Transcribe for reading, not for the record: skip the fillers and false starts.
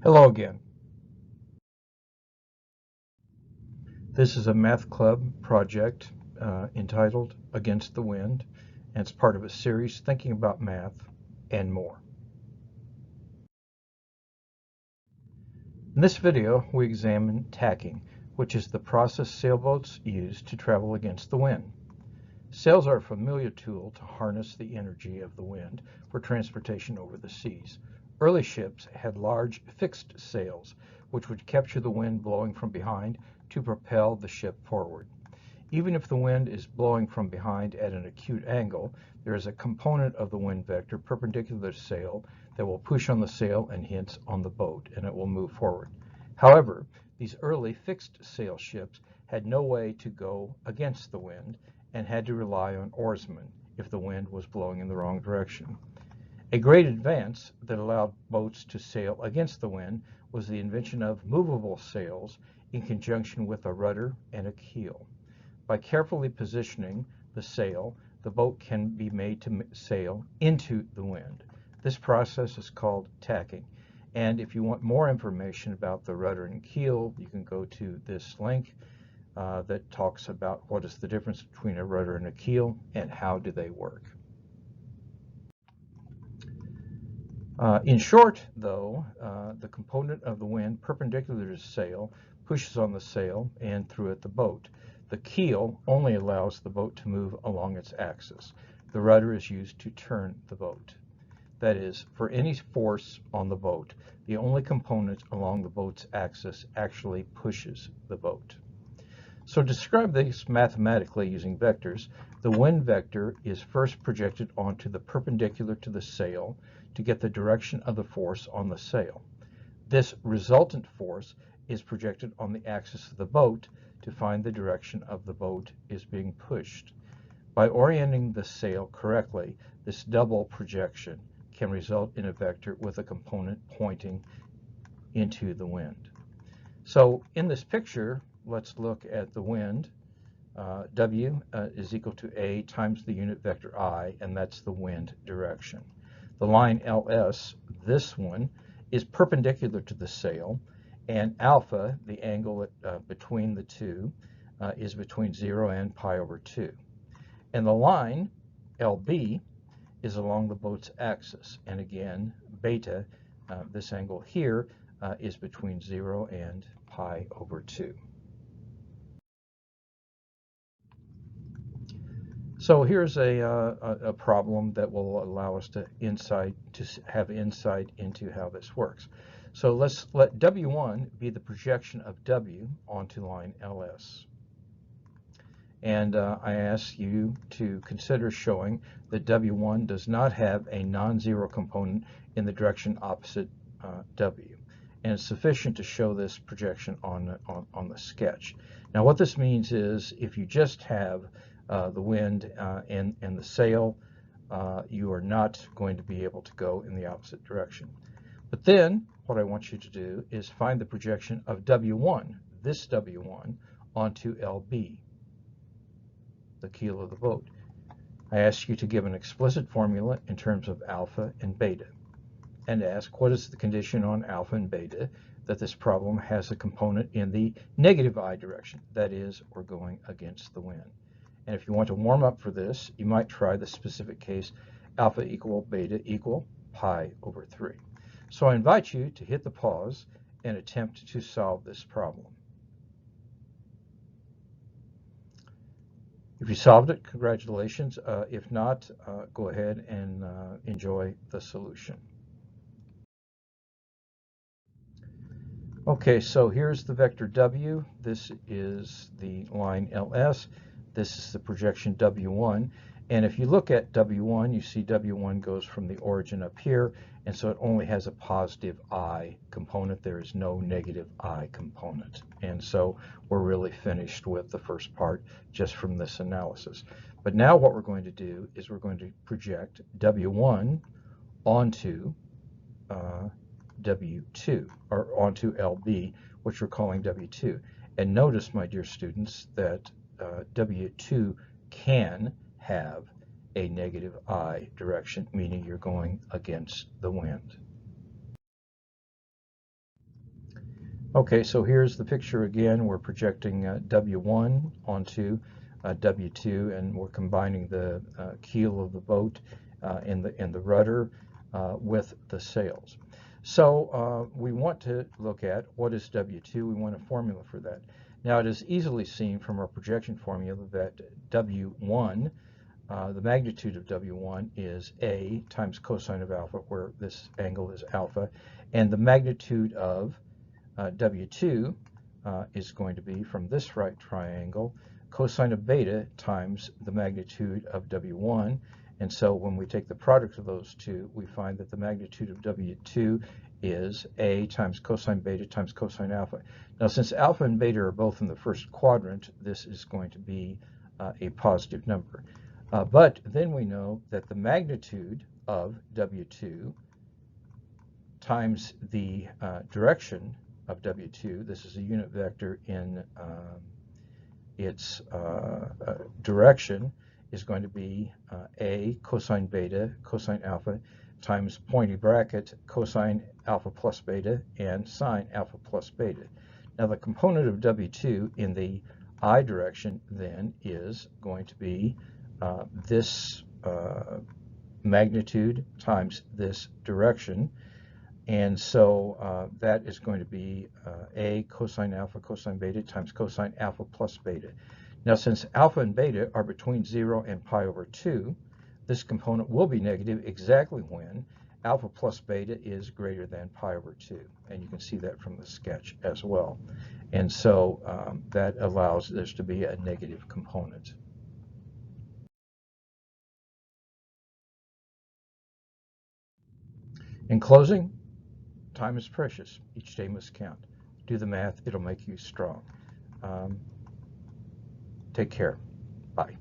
Hello again. This is a math club project entitled Against the Wind, and it's part of a series thinking about math and more. In this video, we examine tacking, which is the process sailboats use to travel against the wind. Sails are a familiar tool to harness the energy of the wind for transportation over the seas. Early ships had large fixed sails, which would capture the wind blowing from behind to propel the ship forward. Even if the wind is blowing from behind at an acute angle, there is a component of the wind vector perpendicular to the sail that will push on the sail and hence on the boat, and it will move forward. However, these early fixed sail ships had no way to go against the wind and had to rely on oarsmen if the wind was blowing in the wrong direction. A great advance that allowed boats to sail against the wind was the invention of movable sails in conjunction with a rudder and a keel. By carefully positioning the sail, the boat can be made to sail into the wind. This process is called tacking. And if you want more information about the rudder and keel, you can go to this link that talks about what is the difference between a rudder and a keel and how do they work. In short, though, the component of the wind perpendicular to the sail pushes on the sail and through it the boat. The keel only allows the boat to move along its axis. The rudder is used to turn the boat. That is, for any force on the boat, the only component along the boat's axis actually pushes the boat. So to describe this mathematically using vectors, the wind vector is first projected onto the perpendicular to the sail to get the direction of the force on the sail. This resultant force is projected on the axis of the boat to find the direction of the boat is being pushed. By orienting the sail correctly, this double projection can result in a vector with a component pointing into the wind. So in this picture, let's look at the wind. W is equal to A times the unit vector I, and that's the wind direction. The line LS, this one, is perpendicular to the sail, and alpha, the angle between the two, is between 0 and pi over 2. And the line LB is along the boat's axis, and again, beta, this angle here, is between 0 and pi over 2. So here's a problem that will allow us to have insight into how this works. So let's let W1 be the projection of W onto line LS. And I ask you to consider showing that W1 does not have a non-zero component in the direction opposite W. And it's sufficient to show this projection on the sketch. Now what this means is if you just have the wind and the sail, you are not going to be able to go in the opposite direction. But then what I want you to do is find the projection of W1, this W1, onto LB, the keel of the boat. I ask you to give an explicit formula in terms of alpha and beta, and ask what is the condition on alpha and beta that this problem has a component in the negative I direction, that is, we're going against the wind. And if you want to warm up for this, you might try the specific case alpha equal beta equal pi over 3. So I invite you to hit the pause and attempt to solve this problem. If you solved it, congratulations. If not, go ahead and enjoy the solution. Okay, so here's the vector W. This is the line LS. This is the projection W1. And if you look at W1, you see W1 goes from the origin up here, and so it only has a positive I component. There is no negative I component. And so we're really finished with the first part just from this analysis. But now what we're going to do is we're going to project W1 onto W2, or onto LB, which we're calling W2. And notice, my dear students, that W2 can have a negative I direction, meaning you're going against the wind. Okay, so here's the picture again. We're projecting W1 onto W2, and we're combining the keel of the boat and the rudder with the sails. So we want to look at what is W2. We want a formula for that. Now it is easily seen from our projection formula that W1, the magnitude of W1 is A times cosine of alpha, where this angle is alpha, and the magnitude of W2 is going to be, from this right triangle, cosine of beta times the magnitude of W1. And so when we take the product of those two, we find that the magnitude of W2 is A times cosine beta times cosine alpha. Now, since alpha and beta are both in the first quadrant, this is going to be a positive number. But then we know that the magnitude of W2 times the direction of W2, this is a unit vector in its direction, is going to be A cosine beta cosine alpha times pointy bracket cosine alpha plus beta and sine alpha plus beta. Now the component of W2 in the I direction then is going to be this magnitude times this direction. And so that is going to be A cosine alpha cosine beta times cosine alpha plus beta. Now, since alpha and beta are between 0 and pi over 2, this component will be negative exactly when alpha plus beta is greater than pi over 2. And you can see that from the sketch as well. And so that allows this to be a negative component. In closing, time is precious. Each day must count. Do the math. It'll make you strong. Take care. Bye.